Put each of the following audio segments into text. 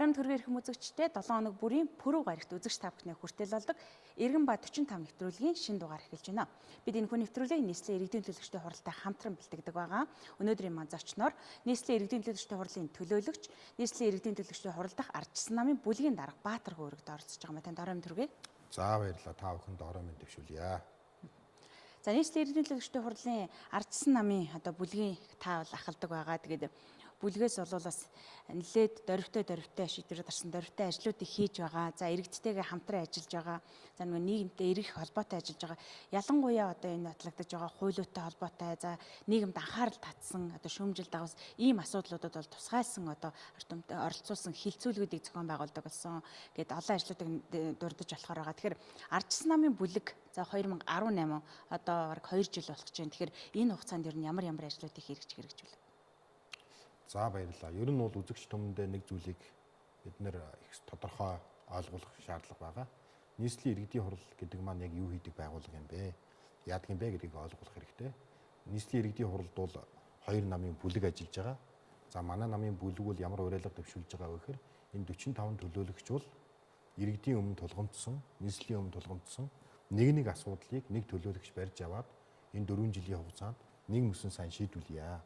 Орон төргийн эрхэм үзэгчтэй 7 хоног бүрийн пүрэв гарагт үзэгч та бүхний хүртэл болдог Иргэн ба 45 нэвтрүүлгийн шинэ дугаар эхэлж байна. Бид энэ хүн нэвтрүүлгийг нийслэлийн иргэдийн төлөөлөгчтэй хуралтай хамтран бэлтгэдэг байгаа. Өнөөдрийн маань зочноор нийслэлийн иргэдийн төлөөлөгчтэй хурлын төлөөлөгч, нийслэлийн иргэдийн төлөөлөгчтэй хуралдах ардчилсан намын бүлгийн дарга Баатархуу өргөд оролцож байгаа юм. Танд орой мэнд хүргэе. За баярлалаа. Та бүхэнд орой мэнд дэвшүүлье. За нийслэлийн иргэдийн төлөөлөгчтэй хурлын ардчилсан намын бүлгийн та бол ахалдаг байгаа. Тэгээд бүлгээс бол бас нэлээд дөрвтэй шийдвэрүүд гарсан дөрвтэй ажлуудыг хийж байгаа. За иргэдтэйгээ хамтран ажиллаж байгаа. За нөгөө нийгэмтэй эрэх холбоотой ажиллаж байгаа. Ялангуяа энэ батлагдаж байгаа хуулиутай холбоотой. За нийгэмд анхаарал татсан шүүмжил дагавс ийм асуудлуудад бол тусгайлсан ард түмтэй оролцуулсан хилцүүлгүүдийг зохион байгуулдаг болсон. Гэт олон ажлуудыг дурдж болохоор байгаа. Тэгэхээр ардчилсан намын бүлэг за 2018 бараг 2 жил болох гэж байна. Тэгэхээр энэ хугацаанд ер нь ямар ажлуудыг хэрэгжүүлв? За баярлалаа. Ер нь бол үзэгч түмэндээ нэг зүйлийг бид нэр их тодорхой ойлгох шаардлага байгаа. Нийслэлийн иргэдийн хурал гэдэг маань яг юу хийдэг байгууллага юм бэ? Яадаг юм бэ гэдгийг ойлгох хэрэгтэй. Нийслэлийн иргэдийн хуралд бол 2 намын бүлэг ажиллаж байгаа. За манай намын бүлэг бол ямар уриалга дэвшүүлж байгаа вэ гэхээр энэ 45 төлөөлөгч бол иргэдийн өмнө тулгамдсан, нийслэлийн өмнө тулгамдсан нэг асуудлыг нэг төлөөлөгч барьж аваад энэ 4 жилийн хугацаанд нэг мөсөн сайн шийдвүлье.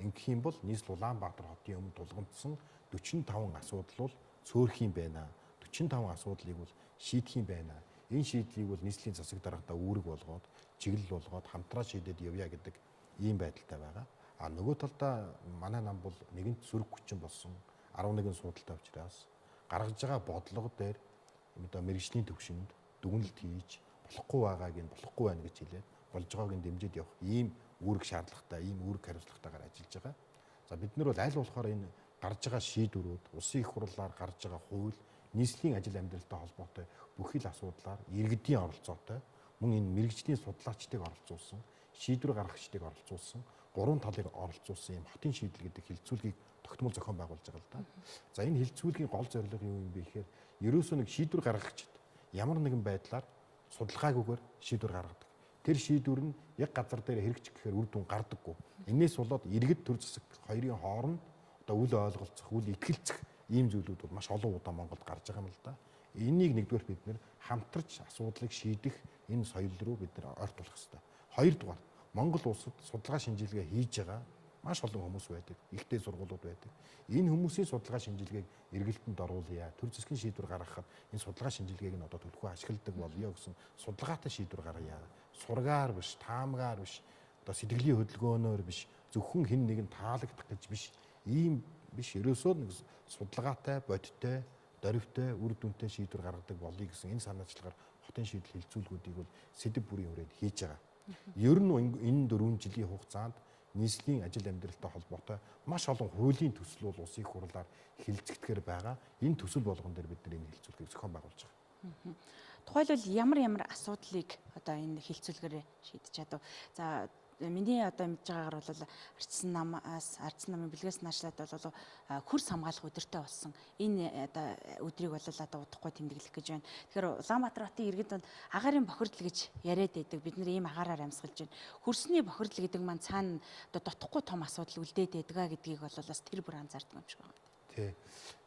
Ингэх юм бол нийслэл Улаанбаатар хотын өмнө тулгамдсан 45 асуудал бол цөөрөх юм байна. 45 асуудлыг бол шийдэх юм байна. Энэ шийдлийг бол нийслэлийн засаг даргатаа үүрэг болгоод, чиглэл болгоод хамтраа шийдээд явъя гэдэг ийм байдалтай байгаа. А нөгөө талдаа манай нам бол нэгэнт сөрөг хүчин болсон 11 судалтай учраас гаргаж байгаа бодлого дээр мэргэжлийн төвшөнд дүгнэлт хийж болохгүй байгааг нь болохгүй байна гэж хэлээд болж байгааг нь дэмжиж явах ийм үүрэг шаардлагатай, ийм үүрэг хариуцлагатайгаар ажиллаж байгаа. За бид нар бол аль болохоор энэ гарч байгаа шийдвэрүүд, улсын их хурлаар гарч байгаа хууль, нийслэлийн ажил амьдралтай холбоотой бүхий л асуудлаар иргэдийн оролцоотой, мөн энэ мэргэжлийн судлаачдыг оролцуулсан, шийдвэр гаргагчдыг оролцуулсан, 3 талыг оролцуулсан ийм хотын шийдэл гэдэг хилцүүлгийг тогтмол зохион байгуулж байгаа л да. За энэ хилцүүлгийн гол зорилго юу юм бэ гэхээр ерөөсөө нэг шийдвэр гаргагчд ямар нэгэн байдлаар судалгаагүйгээр шийдвэр гаргадаг. Тэр шийдвэр нь яг газар дээр хэрэгжих гэхээр үр дүн гардаггүй. Энээс болоод иргэд төр засаг хоёрын хооронд үл ойлголцох, үл итгэлцэх ийм зүйлүүд бол маш олон удаа Монголд гарч байгаа юм л да. Энийг нэгдүгээр бид нэр хамтарч асуудлыг шийдэх энэ соёл руу бид нэр ойр тулах хэрэгтэй. Хоёрдугаар Монгол улсад судалгаа шинжилгээ хийж байгаа маш олон хүмүүс байдаг. Ихтэй сургуулиуд байдаг. Энэ хүмүүсийн судалгаа шинжилгээг эргэлтэнд оруулъя. Төр засгийн шийдвэр гаргахад энэ судалгаа шинжилгээг нь төлөвлөгөө ашигладаг болъё гэсэн судалгаатай шийдвэр гаргая. Сургаар биш, таамгаар биш, сэтгэлийн хөдөлгөөнөөр биш, зөвхөн хэн нэгэн таалагдах гэж биш. Ийм биш, ерөөсөө нэг судалгаатай, бодиттой, дөрвтэй, үр дүнтэй шийдвэр гаргадаг болъё гэсэн энэ санаачлагаар хотын шийдэл хилцүүлгүүдийг бол сэдэв бүрийн хүрээд хийж байгаа. Ер нь энэ 4 жилийн хугацаанд нийслэлийн ажил амьдралтай холбоотой маш олон хуулийн төсөл бол улсын их хурлаар хилцэгдэхээр байгаа. Энэ төсөл болгон дээр бид энэ хилцүүлгийг зохион байгуулж байгаа. Тухайлбал ямар асуудлыг энэ хилцүүлгээр шийдэж чадав. За миний мэдж байгаагаар бол ардчилсан намын бэлгээс наашлаад бол хөрс хамгаалах өдөртэй болсон. Энэ өдрийг бол удахгүй тэмдэглэх гэж байна. Тэгэхээр Улаанбаатар хотын иргэд бол агаарын бохирдол гэж яриад байдаг. Бид нар ийм агаараар амьсгалж байна. Хөрсний бохирдол гэдэг маань цаана дутхгүй том асуудал үлдээд байдаг гэдгийг бол бас тэр бүр анзаардаг юм шиг байна. Тий.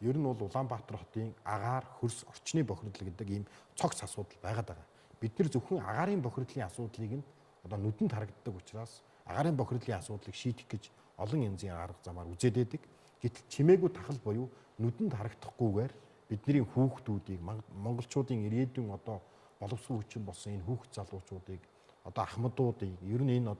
Ер нь бол Улаанбаатар хотын агаар, хөрс, орчны бохирдол гэдэг ийм цогц асуудал байгаад байгаа. Бид нар зөвхөн агаарын бохирдлын асуудлыг нь нүдэнд харагддаг учраас агаарын бохирдлын асуудлыг шийдэх гэж олон янзын арга замаар үзээд байдаг. Гэтэл чимээгүй тахал буюу нүдэнд харагдахгүйгээр бидний хүүхдүүдийг монголчуудын ирээдүйн боловсон хүчин болсон энэ хүүхд залуучуудыг ахмадуудыг ер нь энэ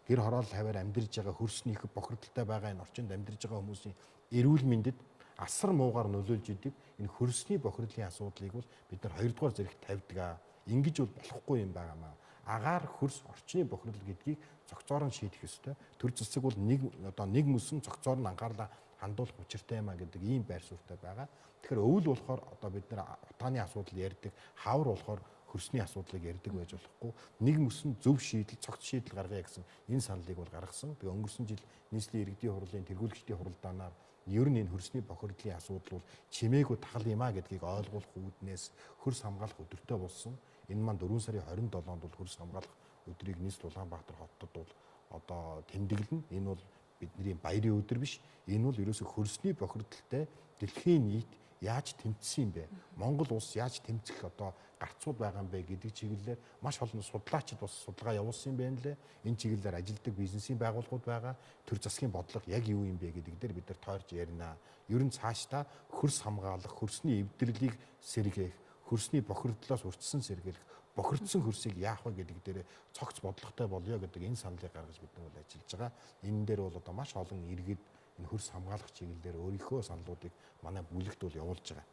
гэр хороол хаваар амьдарж байгаа хөрсний их бохирдолтой байгаа энэ орчинд амьдарж байгаа хүмүүсийн эрүүл мэндэд асар муугаар нөлөөлж идэг энэ хөрсний бохирдлын асуудлыг бол бид нар 2 дугаар зэрэгт тавьдаг. Ингэж бол болохгүй юм байнамаа. Агаар, хөрс, орчны бохирдол гэдгийг цогцоор нь шийдэх ёстой. Төр засаг бол нэг мөсөн цогцоор нь анхаарлаа хандуулах учиртай юм а гэдэг ийм байр суурьтай байгаа. Тэгэхээр өвөл болохоор бид нар утааны асуудал ярьдаг, хавар болохоор хөрсний асуудлыг ярьдаг байж болохгүй. Нэг мөсөн зөв шийдэл, цогц шийдэл гаргая гэсэн энэ саналыг бол гаргасан. Би өнгөрсөн жил нийслэлийн иргэдийн хурлын тэргүүлэгчдийн хуралдаанаар ер нь энэ хөрсний бохирдлын асуудал бол чимээгүй тахал юм а гэдгийг ойлгуулах үүднээс хөрс хамгаалах өдөртэй болсон. Энэ маань 4 сарын 27-нд бол хөрс хамгаалах өдрийг нийслэл Улаанбаатар хотод бол тэмдэглэнэ. Энэ бол бидний баярын өдөр биш. Энэ бол ерөөсө хөрсний бохирдолтой дэлхийн нийт яаж тэмцсэн юм бэ? Монгол улс яаж тэмцэх одоо гарцууд байгаа юм бэ гэдэг чиглэлээр маш олон судлаачид бас судалгаа явуулсан юм байна лээ. Энэ чиглэлээр ажилладаг бизнесийн байгууллагууд байгаа. Төр засгийн бодлого яг юу юм бэ гэдэг дээр бид нар тойрч ярина. Ер нь цаашдаа хөрс хамгаалах, хөрсний эвдэрлийг сэргээх, хөрсний бохирдлоос урьдчилан сэргийлэх, бохирдсон хөрсийг яах вэ гэдэг дээр цогц бодлоготой болёо гэдэг энэ саналыг гаргаж бид нар бол ажиллаж байгаа. Энэ дээр бол одоо маш олон иргэд энэ хөрс хамгаалах чиглэлээр өөрийнхөө саналуудыг манай бүлэгт бол явуулж байгаа.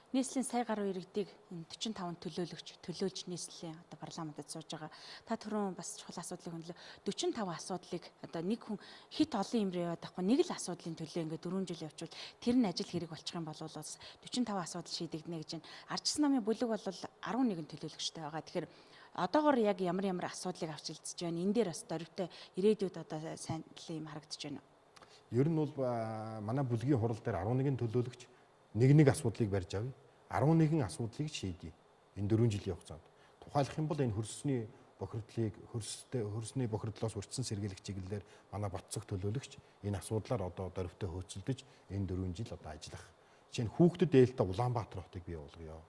Нийслэлийн сая гаруй иргэдийг 45 төлөөлж нийслэлийн одоо парламентад сууж байгаа. Та түрүүн бас чухал асуудлыг хөндлөө. 45 асуудлыг одоо нэг хүн хит олон юмрээ яваад байхгүй нэг л асуудлын төлөө ингээд 4 жил явуучвал тэр нь ажил хэрэг болчих юм бол бас 45 асуудал шийдэгдэнэ гэж байна. Ардчилсан намын бүлэг бол 11 төлөөлөгчтэй байгаа. Тэгэхээр одоогоор яг ямар асуудлыг авч хэлцэж байна. Энэ дээр бас дөрвтэй ирээдүйд одоо сайн юм харагдаж байна. Ер нь бол манай бүлгийн хурал дээр 11 төлөөлөгч нэг асуудлыг барьж авъя. 11 асуудлыг шийдье. Энэ 4 жилийн хугацаанд. Тухайлах юм бол энэ хөрсний бохирдлыг хөрсний бохирдлоос урьдчилан сэргийлэх чиглэлээр манай Батцог төлөөлөгч энэ асуудлаар одоо дөрвтэй хөөцөлдөж энэ 4 жил одоо ажиллах. Жишээ нь хүүхдэд ээлтэй Улаанбаатар хотыг бий болгоё.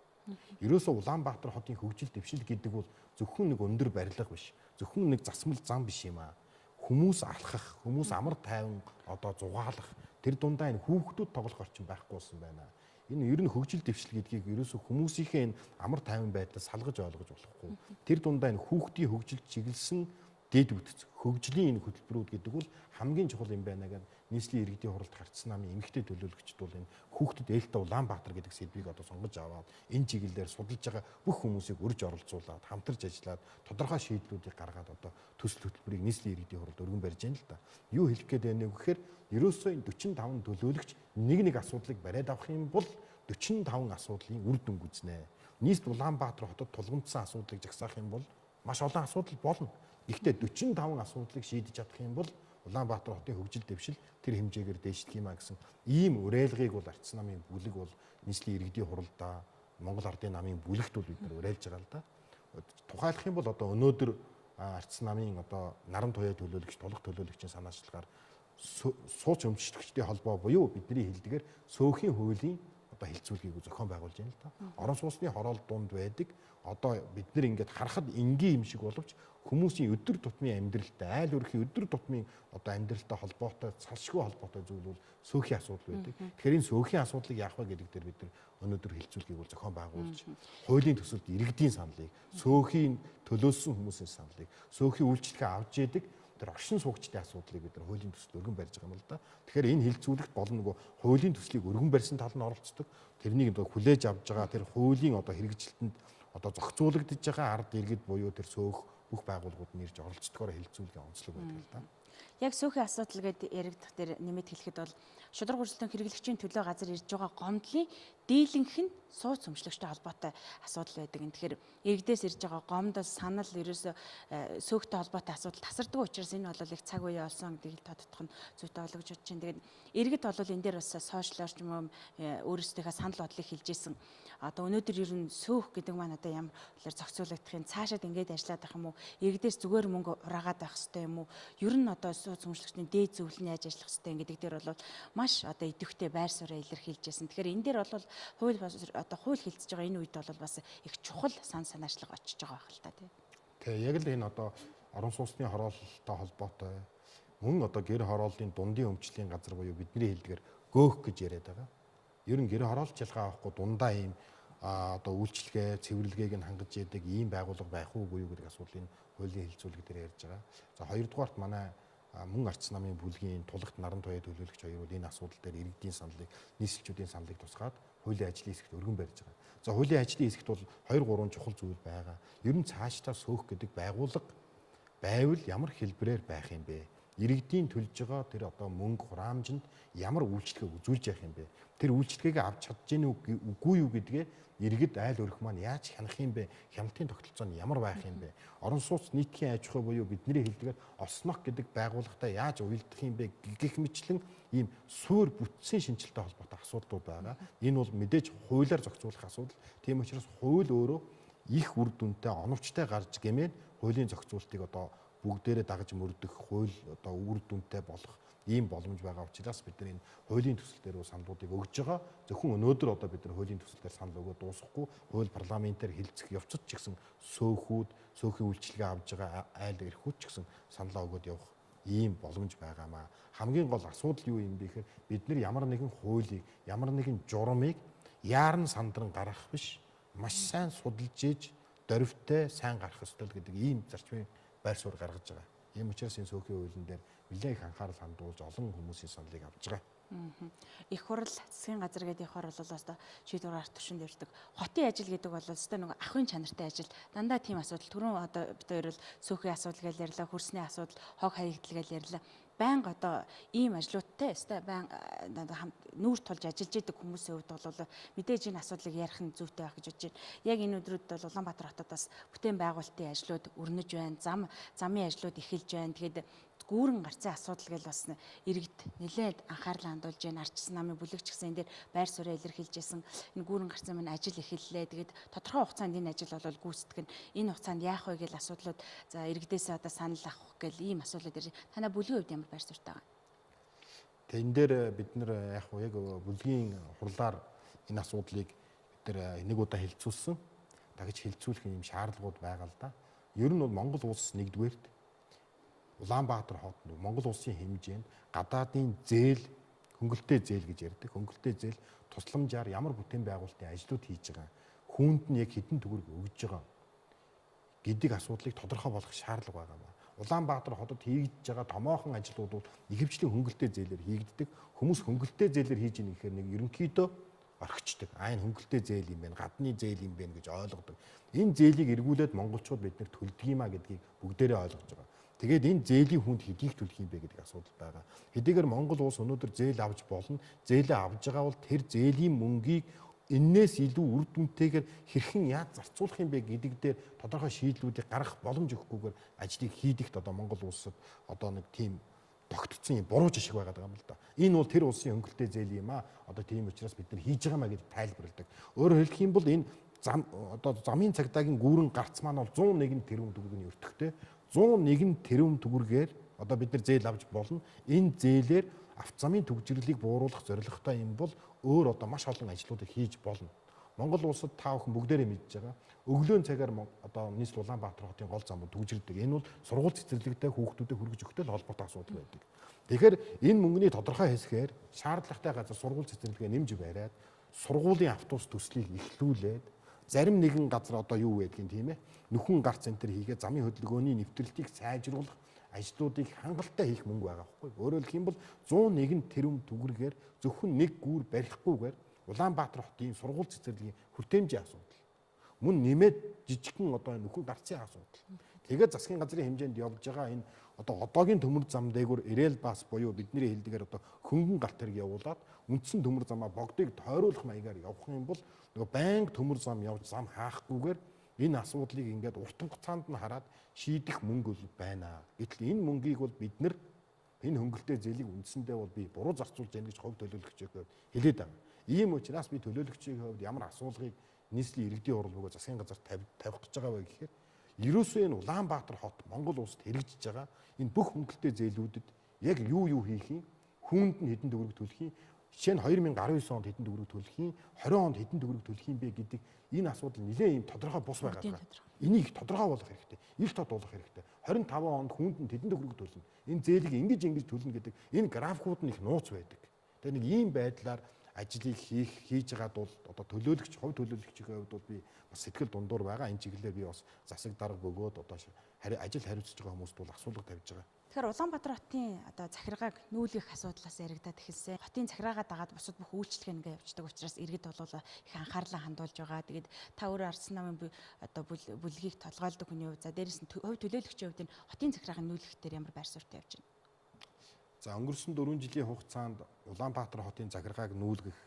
Ерөөсөө Улаанбаатар хотын хөгжил дэвшил гэдэг бол зөвхөн нэг өндөр барилга биш. Зөвхөн нэг засмал зам биш юм аа. Хүмүүс алхах, хүмүүс амар тайван одоо зугаалах, тэр дундаа энэ хүүхдүүд тоглох орчин байхгүй болсон байна. Энэ ер нь хөгжил дэвшил гэдгийг ерөөсөө хүмүүсийнхээ энэ амар тайван байдлаас салгаж ойлгож болохгүй. Тэр дундаа энэ хүүхдийн хөгжилд чиглэсэн дэд бүтц хөгжлийн энэ хөтөлбөрүүд гэдэг бол хамгийн чухал юм байна гэдэг нийслэлийн иргэдийн хуралд харьцсан намын эмэгтэй төлөөлөгчд бол энэ хүүхдэд ээлтэй Улаанбаатар гэдэг сэдвийг одоо сонгож аваад энэ чиглэлээр судалж байгаа бүх хүмүүсийг урьж оролцуулаад хамтарч ажиллаад тодорхой шийдлүүдийг гаргаад одоо төсөл хөтөлбөрийг нийслэлийн иргэдийн хуралд өргөн барьж байна л да. Юу хэлэх гээд байна вэ гэхээр ерөөсөө энэ 45 төлөөлөгч нэг асуудлыг бариад авах юм бол 45 асуудлын үр дүн гүйцэнэ. Нийслэл Улаанбаатар хотод тулгамдсан асуудлыг жагсаах юм бол маш олон асуудал болно. Гэхдээ 45 асуудлыг шийдэж чадах юм бол Улаанбаатар хотын хөгжил дэвшил тэр хэмжээгээр дээшлэх юм а гэсэн ийм уриалгыг бол Ардчилсан намын бүлэг бол нийслэлийн иргэдийн хуралдаа Монгол Ардын намын бүлэгт бол бид нар уриалж байгаа л да. Тухайлах юм бол одоо өнөөдөр Ардчилсан намын одоо наран туяа төлөөлөгч, тулах төлөөлөгчийн санаачлагаар сууч өмчлөгчдийн холбоо буюу бидний хэлдгээр сөөхийн хуулийн одоо хилцүүлгийг зохион байгуулж байна л да. Орон сууцны хороолт дунд байдаг. Одоо бид нар ингээд харахад энгийн юм шиг боловч хүмүүсийн өдөр тутмын амьдралтай, айл өрхийн өдөр тутмын одоо амьдралтай холбоотой, салшгүй холбоотой зүйл бол сөөхийн асуудал байдаг. Тэгэхээр энэ сөөхийн асуудлыг яах вэ гэдэг дээр бид нар өнөөдөр хилцүүлгийг бол зохион байгуулж, хуулийн төсөлд иргэдийн саналыг, сөөхийн төлөөсөн хүмүүсийн саналыг, сөөхийн үйлчлэгээ авч яадаг тэр оршин суугчдын асуудлыг бид нар хуулийн төсөлд өргөн барьж байгаа юм л да. Тэгэхээр энэ хилцүүлэгт бол нөгөө хуулийн төслийг өргөн барьсан тал нь оролцдог. Тэрнийг одоо хүлээж авж байгаа тэр хуулийн одоо хэрэгжилтэнд одоо зохицуулагдж байгаа ард иргэд буюу тэр сөөх бүх байгууллагууд нь ирж оролцдогоор хилцүүлгийн онцлог байдаг л да. Яг сөөхийн асуудал гэдээ яригдах дээр нэмэт хэлэхэд бол шудраг хурцлын хэрэглэгчийн төлөө газар ирж байгаа гомдлын дийлэнх нь сууц өмчлөгчтэй холбоотой асуудал байдаг. Тэгэхээр иргэдээс ирж байгаа гомдол, санал ерөөсөө сөөхтэй холбоотой асуудал тасардаг учраас энэ бол их цаг үе олсон гэдгийг тодтох нь зүйтэй ойлгож бодож байна. Тэгээд иргэд бол энэ дээр бас сошиалор ч юм уу өөрсдийнхээ санал бодлыг хэлж исэн. Одоо өнөөдөр ер нь сөөх гэдэг маань одоо ямар хэлээр зохицуулагдахын цаашаад ингээд ажиллаад байх юм уу? Иргэдээс зүгээр мөнгө ураагаад байх хэрэгтэй юм уу? Ер нь одоо сууц өмчлөгчдийн дээд зөвлөлийн яаж ажиллах хэрэгтэй гэдэг дээр бол маш одоо идэвхтэй байр сууриа илэрхийлж байсан. Тэгэхээр энэ дээр бол хууль хилцэж байгаа энэ үед бол бас их чухал санаачлага очиж байгаа байх л та тийм. Тэгээ яг л энэ одоо орон сууцны хороололтой холбоотой мөн одоо гэр хорооллын дундын өмчлийн газар буюу бидний хэлдгээр göөх гэж яриад байгаа. Ер нь гэр хороолж ялгаа авахгүй дундаа ийм одоо үйлчлэгээ, цэвэрлэгээг нь хангаж яадаг ийм байгууллага байх уу буюу гэдэг асуудлыг хуулийн хилцүүлэг дээр ярьж байгаа. За хоёрдугаарт манай мөн Ардчилсан намын бүлгийн тулахт наран туяа төлөөлөгч хоёр бол энэ асуудал дээр иргэдийн саналыг, нийслэлчүүдийн саналыг тусгаад хуулийн ажлын хэсэгт өргөн барьж байгаа. За хуулийн ажлын хэсэгт бол 2-3 чухал зүйл байгаа. Ер нь цаашдаа сөөх гэдэг байгууллага байвал ямар хэлбэрээр байх юм бэ? Иргэдийн төлж байгаа тэр одоо мөнгө хураамжинд ямар үйлчлэгээ үзүүлж явах юм бэ? Тэр үйлчлэгийг авч чадж гэнэ үгүй юу гэдгээ иргэд айл өрх маань яаж хянах юм бэ? Хяналтын тогтолцоо нь ямар байх юм бэ? Орон сууц нийтийн аж ахуй буюу бидний хэлдгээр оснох гэдэг байгууллагатай яаж уялдах юм бэ гэх мэтлэн ийм суур бүтцийн шинжилтэй холбоотой асуудлууд байгаа. Энэ бол мэдээж хуулиар зохицуулах асуудал. Тийм учраас хууль өөрөө их үр дүнтэй, оновчтой гарч гэмээр хуулийн зохицуултыг одоо бүгдээрээ дагаж мөрдөх хууль одоо үр дүнтэй болох ийм боломж байгаа учраас бид нар энэ хуулийн төсөл дээр саналуудыг өгж байгаа. Зөвхөн өнөөдөр одоо бид нар хуулийн төсөл дээр санал өгөөд дуусахгүй, хууль парламентээр хилцэх явцад ч гэсэн сөөхийн үйлчилгээ авж байгаа айл эрхүүд ч гэсэн саналаа өгөөд явах ийм боломж байгаамаа. Хамгийн гол асуудал юу юм бэ гэхээр бид нар ямар нэгэн хуулийг, ямар нэгэн журмыг яарн сандран гаргах биш, маш сайн судалж ээж дөрвтэй сайн гарах ёстой гэдэг ийм зарчмын байр суурь гаргаж байгаа. Ийм учраас энэ сөөхийн хуулийн дээр нэлээд их анхаарал хандуулж олон хүмүүсийн саналыг авч байгаа. Их хурл засгийн газар гэдэг их хурл бол одоо шийдвэр гаргах төвшөнд явдаг. Хотын ажил гэдэг бол өстой нэг ахын чанартай ажил. Дандаа тийм асуудал. Түрүүн одоо бид хоёр бол сөөхийн асуудал гэж ярьлаа, хөрсний асуудал, хог хаягдл гэж ярьлаа. Байнга одоо ийм ажлуудтай өстой байн нүүр тулж ажиллаж идэг хүмүүсийн хувьд бол мэдээж энэ асуудлыг ярих нь зүйтэй байх гэж бодож байна. Яг энэ өдрүүд бол Улаанбаатар хотод бүтээн байгуулалтын ажлууд өрнөж байна. Замын ажлууд эхэлж байна. Тэгээд гүүрэн гарцын асуудал гэж бас иргэд нэлээд анхаарал хандуулж байна. Ардчилсан намын бүлэгч гэсэн энэ дээр байр суурь илэрхийлжсэн. Энэ гүүрэн гарцын маань ажил эхэллээ. Тэгээд тодорхой хугацаанд энэ ажил бол гүйцэтгэх нь. Энэ хугацаанд яах вэ гэж асуудлууд за иргэдээс одоо санал авах гэл ийм асуудлууд ирж. Танай бүлгийн хувьд ямар байр суурьтай байгаа? Тэгээ энэ дээр бид нар яг бүлгийн хурлаар энэ асуудлыг бид нар нэг удаа хэлцүүлсэн. Дахиж хэлцүүлэх юм шаардлагууд байгаа л да. Ер нь бол Монгол улс нэгдүгээрт Улаанбаатар хот Монгол улсын хэмжээнд гадаадын зээл, хөнгөлтэй зээл гэж ярьдаг. Хөнгөлтэй зээл тусламжаар ямар бүтээн байгуулалтын ажлууд хийж байгаа. Хүүнд нь яг хэдэн төгрөг өгж байгаа гэдэг асуудлыг тодорхой болгох шаардлага байгаа. Улаанбаатар хотод хийгдэж байгаа томоохон ажлууд бол ихэвчлэн хөнгөлтэй зээлээр хийгддэг. Хүмүүс хөнгөлтэй зээлээр хийж ийн гэхээр нэг ерөнхийдөө орхичдаг. Энэ хөнгөлтэй зээл юм байна, гадны зээл юм байна гэж ойлгодог. Энэ зээлийг эргүүлээд монголчууд бид нэр төлдөг юмаа гэдгийг бүгдээрээ ойлгож байгаа. Тэгээд энэ зээлийн хүнд хэдийг төлөх юм бэ гэдэг асуудал байгаа. Хэдийгээр Монгол улс өнөөдөр зээл авч болно. Зээлээ авж байгаа бол тэр зээлийн мөнгийг энээс илүү үр дүнтэйгээр хэрхэн яаж зарцуулах юм бэ гэдэг дээр тодорхой шийдлүүдийг гаргах боломж өгөхгүйгээр ажлыг хийдэгт одоо Монгол улсад одоо нэг тийм тогтцсон юм буруу жишг байгаа юм л да. Энэ бол тэр улсын хөнгөлтэй зээл юм аа. Одоо тийм учраас бид нар хийж байгаа маа гэж тайлбарладаг. Өөрөөр хэлэх юм бол энэ замын цагдаагийн гүүрэн гарц маань бол 101 тэрбум төгрөгийн өртөгтэй. 101 тэрбум төгрөгээр одоо бид нар зээл авч болно. Энэ зээлээр автозамын төвжирлийг бууруулах зорилготой юм бол өөр одоо маш олон ажлуудыг хийж болно. Монгол улсад та бүхэн бүгдээрээ мэдж байгаа. Өглөөн цагаар одоо нийслэл Улаанбаатар хотын гол замууд төвжирдэг. Энэ бол сургууль цэцэрлэгтэй хүүхдүүдэд хүргэж өгөхтэй л холбоотой асуудал байдаг. Тэгэхээр энэ мөнгөний тодорхой хэсгээр шаардлагатай газар сургууль цэцэрлэгээ нэмж бариад сургуулийн автобус төслийг эхлүүлээд зарим нэгэн газар одоо юу байдгийг тийм ээ нөхөн гарц центр хийгээд замын хөдөлгөөний нэвтрэлтийг сайжруулах ажлуудыг хангалттай хийх мөнгө байгаа байхгүй. Өөрөөр хэлэх юм бол 101 тэрбум төгрөгээр зөвхөн нэг гүүр барихгүйгээр Улаанбаатар хотын сургууль цэцэрлэгийн хүртээмжийн асуудал. Мөн нэмээд жижигхэн одоо нөхөн гарцын асуудал. Тэгээд засгийн газрын хэмжээнд явж байгаа энэ одоо одоогийн төмөр зам дээгүүр ирээл бас буюу бидний хэлдгээр одоо хөнгөн галт хэрэг явуулаад үндсэн төмөр замаа богдыг тойруулах маягаар явах юм бол нөгөө байнга төмөр зам явж зам хаахгүйгээр энэ асуудлыг ингээд урт хугацаанд нь хараад шийдэх мөнгө бол байна. Гэтэл энэ мөнгийг бол бид нар энэ хөнгөлтэй зээлийг үндсэндээ бол би буруу зарцуулж яах гэж хувь төлөөлөгчөөр хэлээд байгаа. Ийм учраас би төлөөлөгчийн хувьд ямар асуулгыг нийслэлийн иргэдийн хурл бөгөөд засгийн газар тавих гэж байгаа вэ гэхээр ерөөсөө энэ Улаанбаатар хот Монгол улсад хэрэгжиж байгаа энэ бүх хөнгөлтэй зээлүүдэд яг юу хийх юм, хүүнд нь хэдэн төгрөг төлөх юм, жишээ нь 2019 онд хэдэн төгрөг төлөх юм, 20 онд хэдэн төгрөг төлөх юм бэ гэдэг энэ асуудал нэлээд юм тодорхой бус байгаа даа. Энийг тодорхой болгох хэрэгтэй. Ил тод болгох хэрэгтэй. 25 онд хүүнд нь хэдэн төгрөг төлнө. Энэ зээлийг ингэж төлнө гэдэг энэ графикууд нь их нууц байдаг. Тэгээ нэг ийм байдлаар ажлыг хийж байгаад бол одоо төлөөлөгч, хувь төлөөлөгчийн хувьд бол би бас сэтгэл дундуур байгаа. Энэ чиглэлээр би бас засаг дарга бөгөөд одоо ажил хариуцж байгаа хүмүүст бол асуулга тавьж байгаа. Тэгэхээр Улаанбаатар хотын одоо захиргааг нүүлгэх асуудлаас яригадаад эхэлсэн. Хотын захиргаагаа дагаад бусад бүх үйлчлэг ингээ явуулдаг учраас иргэд бол их анхаарлаа хандуулж байгаа. Тэгээд та өөрөө ардсан намын одоо бүлгийг толгойлдог хүний хувьд за дээрээс нь хувь төлөөлөгчийн хувьд энэ хотын захиргааг нүүлгэхээр ямар байр суурьтай явж байна? За өнгөрсөн 4 жилийн хугацаанд Улаанбаатар хотын захиргааг нүүлгэх,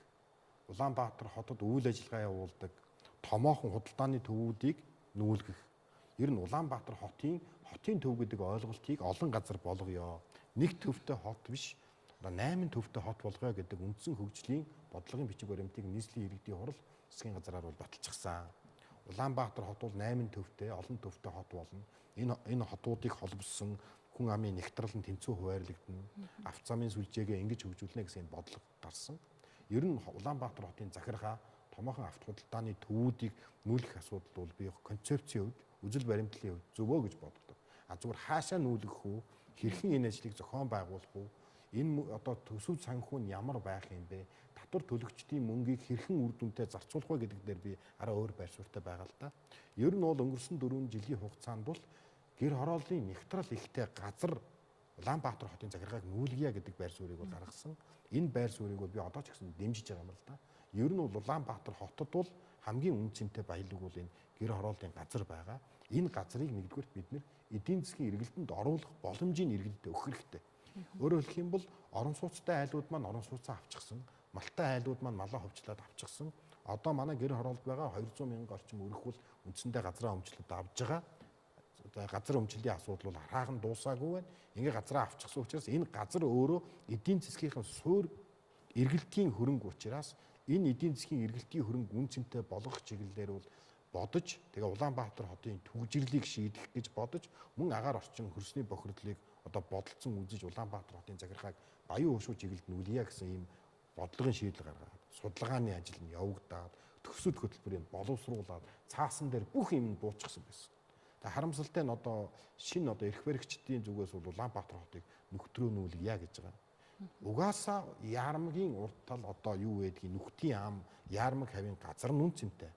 Улаанбаатар хотод үйл ажиллагаа явуулдаг томоохон худалдааны төвүүдийг нүүлгэх. Ер нь Улаанбаатар хотын төв гэдэг ойлголтыг олон газар болгоё. Нэг төвтэй хот биш, 8 төвтэй хот болгоё гэдэг үндсэн хөгжлийн бодлогын бичиг баримтыг нийслэлийн иргэдийн хурл засгийн газраар бол баталчихсан. Улаанбаатар хот бол 8 төвтэй, олон төвтэй хот болно. Энэ хотуудыг холбосон хүн амын нэгтрал нь тэнцүү хуваарлагдана. Авто замын сүлжээгээ ингэж хөгжүүлнэ гэсэн бодлого гарсан. Ер нь Улаанбаатар хотын захиргаа томоохон авто худалдааны төвүүдийг нүүлгэх асуудал бол би концепцийн хувьд, үзэл баримтлалын хувьд зөвөө гэж боддог. Зүгээр хаашаа нүүлгэх үү, хэрхэн энэ ажлыг зохион байгуулах уу, энэ одоо төсөв санхүү нь ямар байх юм бэ? Татвар төлөгчдийн мөнгийг хэрхэн үр дүнтэй зарцуулах вэ гэдэг дээр би арай өөр байр суурьтай байгаа л да. Ер нь бол өнгөрсөн 4 жилийн хугацаанд бол гэр хорооллын нэгтрал ихтэй газар Улаанбаатар хотын захиргааг нүүлгийа гэдэг байр суурийг бол гаргасан. Энэ байр суурийг бол би одоо ч гэсэн дэмжиж байгаа юм л да. Ер нь бол Улаанбаатар хотод бол хамгийн үнцэнтэй баялаг бол энэ гэр хорооллын газар байгаа. Энэ газрыг нэгдүгээр бид нэр эдийн засгийн эргэлтэнд оруулах боломжийн иргэдэд өгөх хэрэгтэй. Өөрөөр хэлэх юм бол орон сууцтай айлууд маань орон сууцаа авчихсан, малтай айлууд маань малаа ховчлоод авчихсан. Одоо манай гэр хороолд байгаа 200 мянган орчим өрх бол үндсэндээ газраа өмчлөд авж байгаа. Газар өмчлөлийн асуудал бол хараахан дуусаагүй байна. Ингээ газраа авчихсан учраас энэ газар өөрөө эдийн засгийн суур эргэлтийн хөрөнгө учраас энэ эдийн засгийн эргэлтийн хөрөнгө үнцэнтэй болгох чиглэлээр бол бодож тэгээ Улаанбаатар хотын түгжирлийг шийдэх гэж бодож мөн агаар орчин хөрсний бохирдлыг одоо бодолцсон үзэж Улаанбаатар хотын захиргааг Баян уушуу чиглэлд нүүлгийа гэсэн ийм бодлогын шийдэл гаргаад судалгааны ажил нь явагдаад төсөв хөтөлбөрийг боловсруулад цаасан дээр бүх юм дуусчихсан байсан. Тэгээ харамсалтай нь одоо шинэ одоо эрх баригчдын зүгээс бол Улаанбаатар хотыг нөхтрөө нүүлгийа гэж байгаа. Угаасаа яармгийн урт тал одоо юу байдгийг нүхтийн ам яармаг хавийн газар нь үнцэнтэй.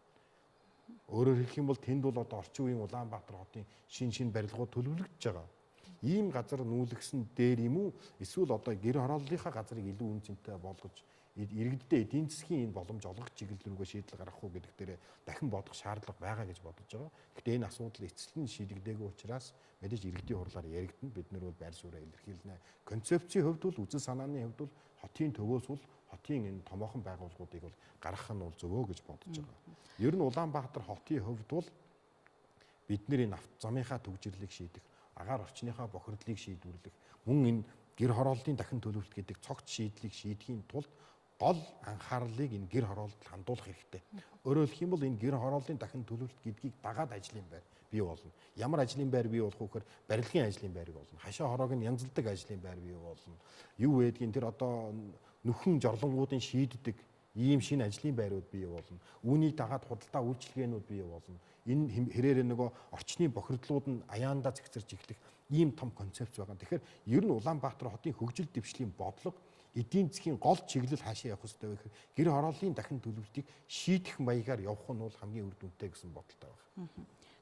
Өөрөөр хэлэх юм бол тэнд бол одоо орчин үеийн Улаанбаатар хотын шин барилгууд төлөвлөгдөж байгаа. Ийм газар нүүлгсэн дээр юм уу? Эсвэл одоо гэр хорооллынхаа газрыг илүү үнцэнтэй болгож иргэддээ эдийн засгийн энэ боломж олгох чиглэл рүүгээ шийдэл гаргах уу гэдэг дээр дахин бодох шаардлага байгаа гэж бодож байгаа. Гэхдээ энэ асуудал эцэст нь шийдэгдээгүй учраас мэдээж иргэдийн хурлаар яригдана. Бид нар бол байр сууриа илэрхийлнэ. Концепцийн хувьд бол үзэл санааны хувьд бол хотын төвөөс бол хотын энэ томоохон байгууллагуудыг бол гаргах нь бол зөвөө гэж бодож байгаа. Ер нь Улаанбаатар хотын хувьд бол бид нэр энэ авто замынхаа төвжирлийг шийдэх, агаар орчныхаа бохирдлыг шийдвэрлэх, мөн энэ гэр хорооллын дахин төлөвлөлт гэдэг цогц шийдлийг шийдэхийн тулд гол анхаарлыг энэ гэр хорооллолд хандуулах хэрэгтэй. Өөрөөр хэлэх юм бол энэ гэр хорооллын дахин төлөвлөлт гэдгийг дагаад ажлын байр бий болно. Ямар ажлын байр бий болох вэ гэхээр барилгын ажлын байрыг болно. Хашаа хороог нь янзалдаг ажлын байр бий болно. Юу байдгийг тэр одоо нөхөн жорлонгуудын шийддэг ийм шинэ ажлын байрууд бий болно. Үүнийг дагаад худалдаа үйлчилгээнүүд бий болно. Энэ хэрээр нөгөө орчны бохирдлууд нь аяандаа зэгцэрч эхлэх ийм том концепц байгаа. Тэгэхээр ер нь Улаанбаатар хотын хөгжил дэвшлийн бодлого эдийн засгийн гол чиглэл хаашаа явах хэрэгтэй вэ гэхээр гэр хорооллын дахин төлөвлөлтийг шийдэх маягаар явах нь бол хамгийн үр дүнтэй гэсэн бодолтой байна.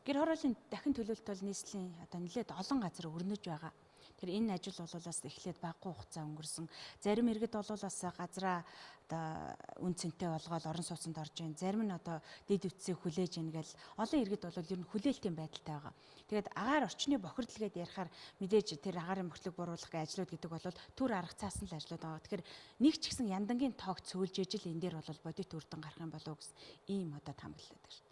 Гэр хорооллын дахин төлөвлөлт бол нийслэлийн одоо нэлээд олон газар өрнөж байгаа. Тэр энэ ажил болоолаас эхлээд багагүй хугацаа өнгөрсөн. Зарим иргэд болоолаас газраа одоо үн цэнтэй болгоод орон сууцнд орж ийн. Зарим нь одоо дэд үтсийг хүлээж ийн гэл олон иргэд бол ер нь хүлээлтийн байдалтай байгаа. Тэгээд агаар орчны бохирдол гэдээ ярихаар мэдээж тэр агаарын бохирдлыг бууруулахын ажлууд гэдэг бол төр арга цаасан л ажлууд байгаа. Тэгэхээр нэг ч гэсэн яндангийн тоог цөөлж ижил энэ дээр бол бодит үр дүн гарах юм болов гэсэн ийм одоо тамгалаад байна.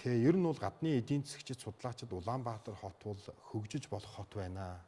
Тэгээ ер нь бол гадны эдийн засгчид судлаачид Улаанбаатар хот бол хөгжиж болох хот байна.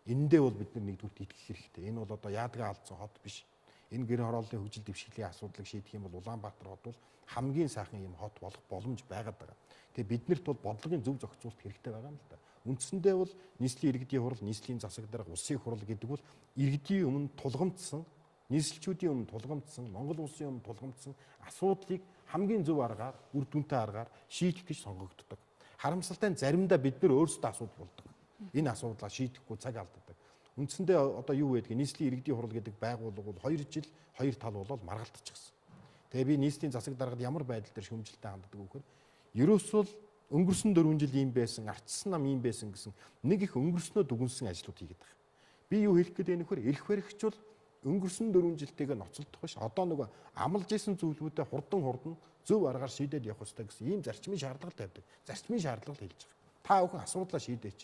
Энэндээ бол бид нар нэгдүгээр итгэх хэрэгтэй. Энэ бол одоо яадгаа алдсан хот биш. Энэ гэр хорооллын хөгжил дэвшилийн асуудлыг шийдэх юм бол Улаанбаатар хот бол хамгийн сайхан юм хот болох боломж байгаад байгаа. Тэгээ биднэрт бол бодлогын зөв зохицуулалт хэрэгтэй байгаа юм л да. Үндсэндээ бол нийслэлийн иргэдийн хурал, нийслэлийн засаг дарга, улсын хурал гэдэг бол иргэдийн өмнө тулгамдсан, нийслэлчүүдийн өмнө тулгамдсан, Монгол улсын өмнө тулгамдсан асуудлыг хамгийн зөв аргаар, үр дүнтэй аргаар шийдэх гэж сонгогддог. Харамсалтай нь заримдаа бид нар өөрсдөө асуудал болдог. Энэ асуудлаа шийдэхгүй цаг алддаг. Үндсэндээ одоо юу байдгийг нийслэлийн иргэдийн хурал гэдэг байгууллага бол 2 жил 2 тал болол маргалтчихсан. Тэгээ би нийслэлийн засаг даргад ямар байдал дээр шүүмжлэлтэй ханддаг вэ гэхээр ерөөсөө өнгөрсөн 4 жил ийм байсан, ардчсан нам ийм байсан гэсэн нэг их өнгөрснөө дүгнсэн ажлууд хийгээд байгаа. Би юу хэлэх гээд байна вэ гэхээр эрх баригч бол өнгөрсөн 4 жилтэйгээ ноцолдох биш. Одоо нөгөө амлж исэн зүйлүүдэд хурдан зөв аргаар шийдээд явах хэрэгтэй гэсэн ийм зарчмын шаардлага тавьдаг. Зарчмын шаардлага хэлж байгаа. Та бүхэн асуудлаа шийдээч.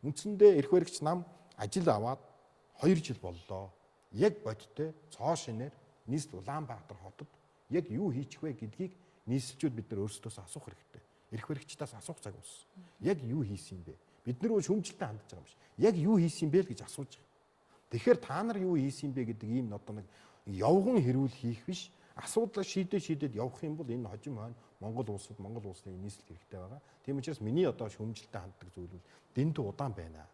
Үндсэндээ эрх баригч нам ажил аваад 2 жил боллоо. Яг бодиттой цоо шинээр нийслэл Улаанбаатар хотод яг юу хийчих вэ гэдгийг нийслэлчүүд бид нар өөрсдөөс асуух хэрэгтэй. Эрх баригчдаас асуух цаг болсон. Яг юу хийсэн юм бэ? Бид нар шүүмжлэлтэй хандж байгаа юм биш. Яг юу хийсэн юм бэ л гэж асууж байгаа. Тэгэхээр та нар юу хийсэн бэ гэдэг ийм одоо нэг явган хэрүүл хийх биш. Асуудлаа шийдээд явах юм бол энэ хожим хойно Монгол улсны нийслэл хэрэгтэй байгаа. Тийм учраас миний одоо шүүмжлэлтэй ханддаг зүйл бол дэндүү удаан байна.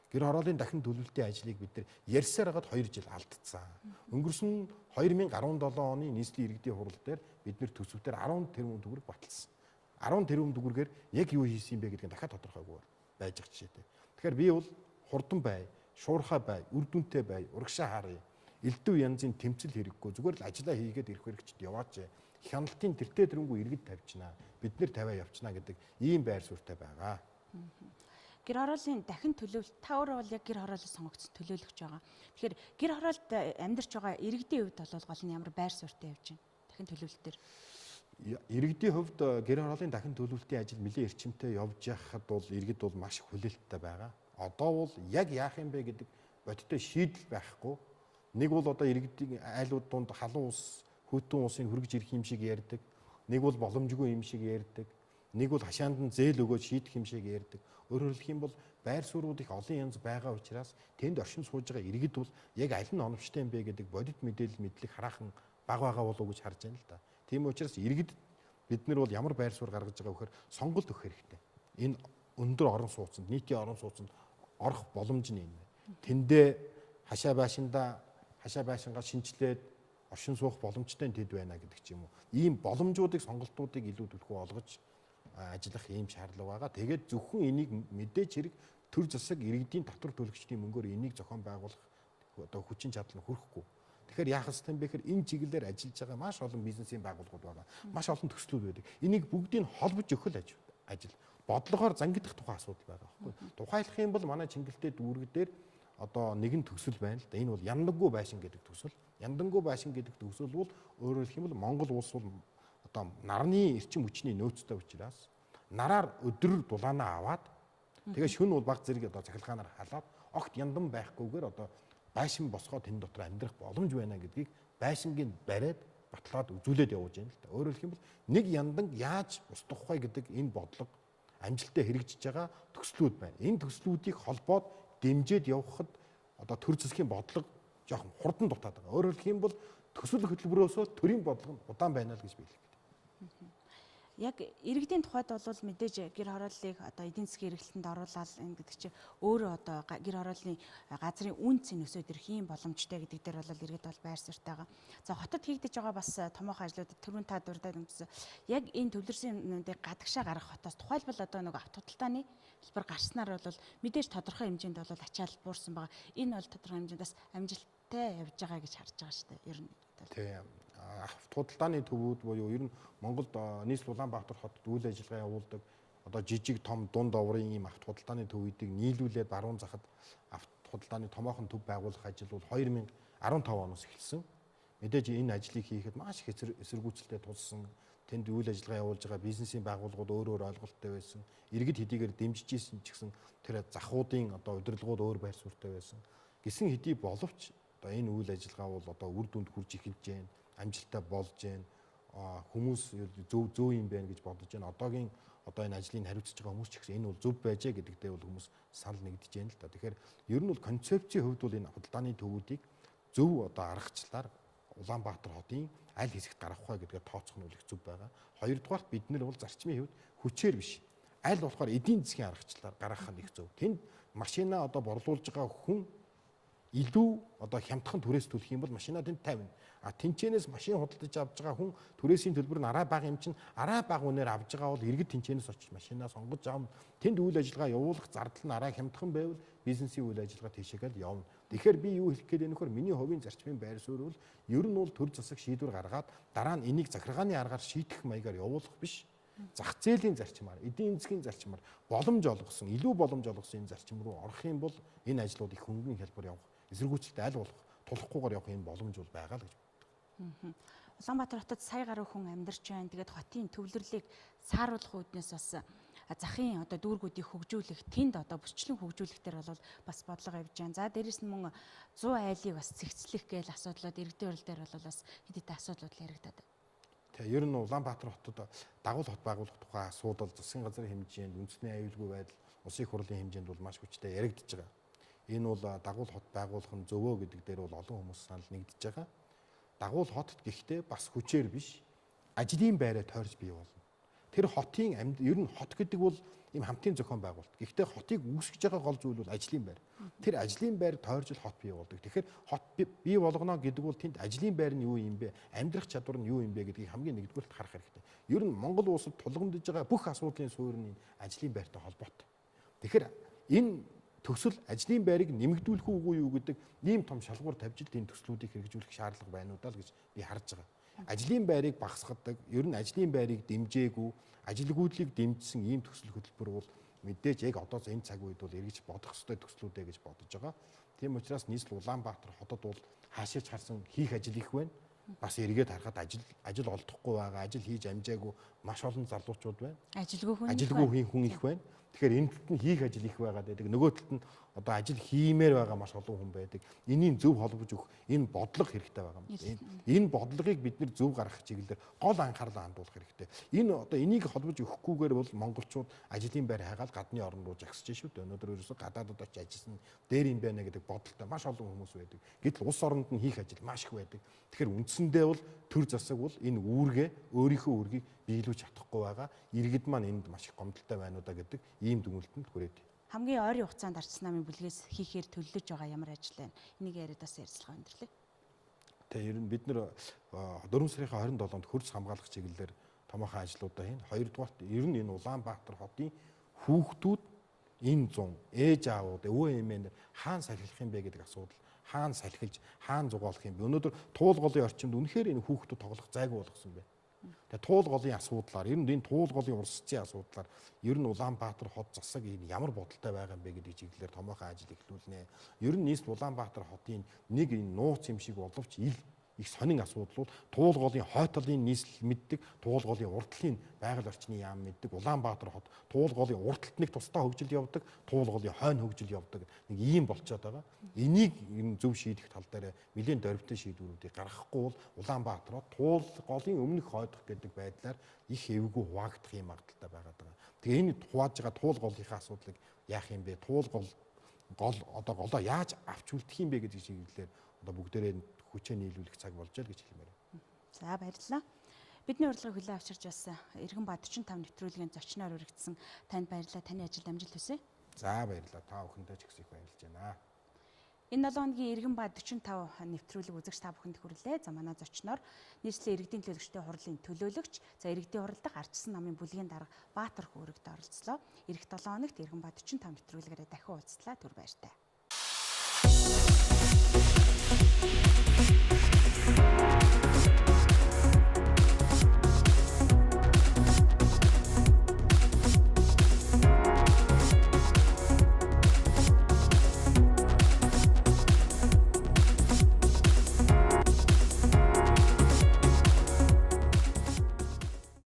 Гэр хорооллын дахин төлөвлөлтийн ажлыг бид нар ярьсаар хагаад 2 жил алдсан. Өнгөрсөн 2017 оны нийслэлийн иргэдийн хурал дээр бид нар төсөвтөр 10 тэрбум төгрөг баталсан. 10 тэрбум төгрөгээр яг юу хийсэн юм бэ гэдгийг дахиад тодорхойгүй байж байгаа жишээтэй. Тэгэхээр би бол хурдан бай, шуурхай бай, үр дүнтэй бай, урагшаа харъя. Элдв янзын тэмцэл хэрэггүй зүгээр л ажиллаа хийгээд ирэх хэрэгчд яваач. Хяналтын тэртээ тэрнгүү иргэд тавьчихна. Бид нэр тавиа явчихна гэдэг ийм байр суурьтай байгаа. Гэр хорооллын дахин төлөвлөлт та өөрөө бол яг гэр хорооллыг сонгогдсон төлөөлөгч байгаа. Тэгэхээр гэр хороолд амьдарч байгаа иргэдийн хувьд бол гол нь ямар байр суурьтай явж байна? Дахин төлөвлөлтөөр. Иргэдийн хувьд гэр хорооллын дахин төлөвлөлтийн ажил нэлээд эрчимтэй явж байхад бол иргэд бол маш хүлээлттэй байгаа. Одоо бол яг яах юм бэ гэдэг бодиттой шийдэл байхгүй. Нэг бол одоо иргэдийн айлууд донд халуун ус, хүйтэн усын хөргөж ирэх юм шиг ярьдаг. Нэг бол боломжгүй юм шиг ярьдаг. Нэг бол хашаанд нь зээл өгөөж шийдэх юм шиг ярьдаг. Өөрөөр хэлэх юм бол байр суурьуд их олон янз байгаа учраас тэнд оршин сууж байгаа иргэд бол яг аль нь оновчтой юм бэ гэдэг бодит мэдээлэл мэдлэг хараахан бага байгаа болов уу гэж харж байна л да. Тийм учраас иргэд бид нар бол ямар байр суурь гаргаж байгаа вөхөр сонголт өгөх хэрэгтэй. Энэ өндөр орон сууцнд, нийтийн орон сууцнд орох боломж нь юм. Тэндээ хашаа байшингаа шинжилээд оршин суух боломжтой тэд байна гэдэг ч юм уу. Ийм боломжуудыг сонголтуудыг илүү төлхөө олгож ажиллах ийм шаардлага байгаа. Тэгээд зөвхөн энийг мэдээж хэрэг төр засаг иргэдийн татвар төлөгчдийн мөнгөөр энийг зохион байгуулах одоо хүчин чадал нь хүрэхгүй. Тэгэхээр яах ёстой юм бэ гэхээр энэ чиглэлээр ажиллаж байгаа маш олон бизнесийн байгууллагууд байгаа. Маш олон төслүүд байдаг. Энийг бүгдийг холбож өгөх ажил. Бодлогоор зангидах тухай асуудал байгаа байхгүй. Тухайлах юм бол манай Чингэлтэй дүүрэг дээр одоо нэгэн төсөл байна л да. Энэ бол яндангуй байшин гэдэг төсөл. Яндангуй байшин гэдэг төсөл бол өөрөөр хэлэх юм бол Монгол улс бол одоо нарны эрчим хүчний нөөцтэй учраас нараар өдөр дулаанаа аваад тэгээ шөнө бол баг зэрэг одоо цахилгаанаар халаад огт яндан байхгүйгээр одоо байшин босгоод энэ дотор амьдрах боломж байна гэдгийг байшингийн бариад баталгаад үзүүлээд явуулж байна л да. Өөрөөр хэлэх юм бол нэг яндан яаж устгах вэ гэдэг энэ бодлого амжилттай хэрэгжиж байгаа төслүүд байна. Энэ төслүүдийг холбоод дэмжиж явахад одоо төр засгийн бодлого жоохон хурдан дутаад байгаа. Өөрөөр хэлэх юм бол төсөл хөтөлбөрөөсөө төрийн бодлого нь удаан байна л гэж би хэлэх. Яг иргэдийн тухайд бол мэдээж гэр хорооллыг одоо эдийн засгийн эргэлтэнд оруулаад энэ гэдэг чинь өөрөө одоо гэр хорооллын газрын үн цэн өсөд ирэх юм боломжтой гэдэг дээр бол иргэд бол байр суурьтай байгаа. За хотод хийгдэж байгаа бас томоохон ажлуудад түрүүн та дурдаад өнгөсөн. Яг энэ төвлөрсөн юмнуудыг гадагшаа гаргах хотоос тухайлбал одоо нэг авто худалдааны хэлбэр гарснаар бол мэдээж тодорхой хэмжээнд бол ачаал буурсан байгаа. Энэ бол тодорхой хэмжээнд бас амжилттай явж байгаа гэж харж байгаа шүү дээ. Ер нь. Тийм. Авто худалдааны төвүүд буюу ер нь Монголд нийслэл Улаанбаатар хотод үйл ажиллагаа явуулдаг одоо жижиг том дунд оврын ийм авто худалдааны төвүүдийг нийлүүлээд баруун захад авто худалдааны томоохон төв байгуулах ажил бол 2015 оноос эхэлсэн. Мэдээж энэ ажлыг хийхэд маш их эсэргүүцэлтэй тулсан. Тэнд үйл ажиллагаа явуулж байгаа бизнесийн байгууллагууд өөр ойлголттой байсан. Иргэд хэдийгээр дэмжиж ийсэн ч гэсэн тэр захуудын одоо удирдлагууд өөр байр суурьтай байсан. Гэсэн хэдий боловч одоо энэ үйл ажиллагаа бол одоо үр дүнд хүрж эхэлж байна. Амжилттай болж байна. Хүмүүс зөв юм байна гэж бодож байна. Одоогийн энэ ажлыг хариуцж байгаа хүмүүс ч гэсэн энэ бол зөв байжээ гэдэгтээ бол хүмүүс санал нэгдэж байна л да. Тэгэхээр ер нь бол концепцийн хувьд бол энэ худалдааны төвүүдийг зөв одоо аргачлалаар Улаанбаатар хотын аль хэсэгт гаргах вэ гэдгээр тооцох нь их зөв байгаа. Хоёрдугаарт бид нар бол зарчмын хувьд хүчээр биш. Аль болохоор эдийн засгийн аргачлалаар гаргах нь их зөв. Тэнд машина одоо борлуулж байгаа хүн илүү одоо хямдхан түрээс төлөх юм бол машинаа тэнд тавина. Тэнцэнээс машин худалдаж авч байгаа хүн түрээсийн төлбөр нь арай бага юм чинь арай бага үнээр авж байгаа бол иргэд тэнцэнээс очиж машинаа сонгож аав. Тэнд үйл ажиллагаа явуулах зардал нь арай хямдхан байвал бизнесийн үйл ажиллагаа тийшээгээл явна. Тэгэхээр би юу хэлэх гээд байна вөхөр миний хувийн зарчмын байр суурь бол ер нь бол төр засаг шийдвэр гаргаад дараа нь энийг захиргааны аргаар шийдэх маягаар явуулах биш. Зах зээлийн зарчмаар, эдийн засгийн зарчмаар боломж олгосон, илүү боломж олгосон энэ зарчим руу орох юм бол энэ ажлууд их хөнгөн хялбар явах, эсэргүүцэлтэй аль болох тулахгүйгээр явах юм боломж бол байгаа л гэж боддог. Улаанбаатар хотод сая гаруй хүн амьдарч байна. Тэгээд хотын төвлөрлийг сааруулах үүднээс бас захын одоо дүүргүүдийг хөгжүүлэх, тэнд одоо бүсчлэн хөгжүүлэх дээр бол бас бодлого явьж байна. За дээрэс нь мөн 100 айлыг бас цэгцлэх гээл асуудлууд иргэдийн урал дээр бол бас хэд хэдэн асуудлууд яригадаад байна. Тэгээ ер нь Улаанбаатар хотод дагуул хот байгуулах тухай асуудал засгийн газрын хэмжээнд үндэсний аюулгүй байдал, улсын их хурлын хэмжээнд бол маш хүчтэй яригдж байгаа. Энэ бол дагуул хот байгуулах нь зөвөө гэдэг дээр бол олон хүмүүс санал нэгдэж байгаа. Дагуул хотод гэхдээ бас хүчээр биш, ажлын байраа тойрч бий болно. Тэр хотын ер нь хот гэдэг бол ийм хамтын зохион байгуулалт. Гэхдээ хотыг үүсгэж байгаа гол зүйл бол ажлын байр. Тэр ажлын байр тойрж хот бий болдог. Тэгэхээр хот бий болгоно гэдэг бол тэнд ажлын байр нь юу юм бэ? Амьдрах чадвар нь юу юм бэ гэдгийг хамгийн нэгдүгээрт харах хэрэгтэй. Ер нь Монгол улсад тулгамдж байгаа бүх асуудлын суурь нь ажлын байртай холбоотой. Тэгэхээр энэ төсөл ажлын байрыг нэмэгдүүлэх үгүй юу гэдэг ийм том шалгуур тавьж л энэ төслүүдийг хэрэгжүүлэх шаардлага байна уу даа гэж би харж байгаа. Ажлын байрыг багасгадаг, ер нь ажлын байрыг дэмжээгүй, ажилгүйдлийг дэмжсэн ийм төсөл хөтөлбөр бол мэдээж яг одоо энэ цаг үед бол эргэж бодох ёстой төслүүдээ гэж бодож байгаа. Тийм учраас нийслэл Улаанбаатар хотод бол хаашаач харсан хийх ажил их байна. Бас эргээд харахад ажил олдохгүй байгаа, ажил хийж амжаагүй маш олон залуучууд байна. Ажилгүй хүн их байна. Тэгэхээр энэ талд нь хийх ажил их байгаад байдаг. Нөгөө талд нь одоо ажил хиймээр байгаа маш олон хүн байдаг. Энийг зөв холбож өгөх энэ бодлого хэрэгтэй байгаа юм. Энэ бодлогыг бид нэр зөв гаргах чиглэлээр гол анхаарлаа хандуулах хэрэгтэй. Энэ одоо энийг холбож өгөхгүйгээр бол монголчууд ажлын байр хайгаал гадны орн руу жагсаж шүү дээ. Өнөөдөр ерөөсө гадаадд очиж ажилласан дээр юм байна гэдэг бодолтой маш олон хүмүүс байдаг. Гэтэл улс оронд нь хийх ажил маш их байдаг. Тэгэхээр үндсэндээ бол төр засаг бол энэ үүргээ өөрийнхөө үүргийг биелүүлж чадахгүй байгаа. Иргэд маань энд маш их гомдолтой байна уу да гэдэг ийм дүгнэлтэнд хүрээд. Хамгийн ойрын хугацаанд ардсан намын бүлгээс хийхээр төлөвлөж байгаа ямар ажил байна? Энийг яриад бас ярилцлага өндөрлөө. Тэгээ ер нь бид нэр 4 сарын 27-нд хөрс хамгаалах чиглэлээр томоохон ажлуудаа хийн. Хоёрдугаарт ер нь энэ Улаанбаатар хотын хүүхдүүд энэ зун ээж аавууд өвөө эмээнээр хаана салхилах юм бэ гэдэг асуудал хаана салхилж хаана зугаалах юм бэ? Өнөөдөр туулголын орчинд үнэхээр энэ хүүхдүүд тоглох зайгүй болгосон байна. Тэгээ туулголын асуудлаар ер нь энэ туулголын урсцын асуудлаар ер нь Улаанбаатар хот засаг ямар бодолтой байгаа юм бэ гэдэг чиглэлээр томоохон ажил эхлүүлнэ. Ер нь нийслэл Улаанбаатар хотын нэг энэ нууц юм шиг боловч их сонин асуудал бол туулголын хойтлын нийслэл мэддэг, туулголын урдлын байгаль орчны яам мэддэг. Улаанбаатар хот туулголын урдталд нэг тусдаа хөгжил явдаг, туулголын хойно хөгжил явдаг. Нэг ийм болчиход байгаа. Энийг зөв шийдэх тал дээр нэлээд дөрвтэй шийдвэрүүдийг гаргахгүй бол Улаанбаатар хот туулголын өмнөх хойдох гэдэг байдлаар их эвгүй хуваагдах юм магадaltaй байгаад байгаа. Тэгээ энэ хувааж байгаа туулголынхаа асуудлыг яах юм бэ? Туулгол одоо голоо яаж авч үлдэх юм бэ гэдэг чиглэлээр одоо бүгдээрээ хүчээ нийлүүлэх цаг болж байгаа гэж хэлмээр байна. За баярлалаа. Бидний урилгыг хүлээн авчирч бас Иргэн ба 45 нэвтрүүлгийн зочноор өргөдсөн танд баярлалаа. Таны ажилд амжилт хүсье. За баярлалаа. Та бүхэндээ ч их баярлж байна. Энэ 7 хоногийн Иргэн ба 45 нэвтрүүлэг үзэгч та бүхэнд хүрлээ. За манай зочноор нийслэлийн иргэдийн төлөөлөгчдийн хурлын төлөөлөгч, за иргэдийн хурлдах ардчсан намын бүлгийн дарга Баатархуу өргөд оролцлоо. Ирэх 7 хоногт Иргэн ба 45 нэвтрүүлгээрээ дахин уулзлаа. Түр баяртай.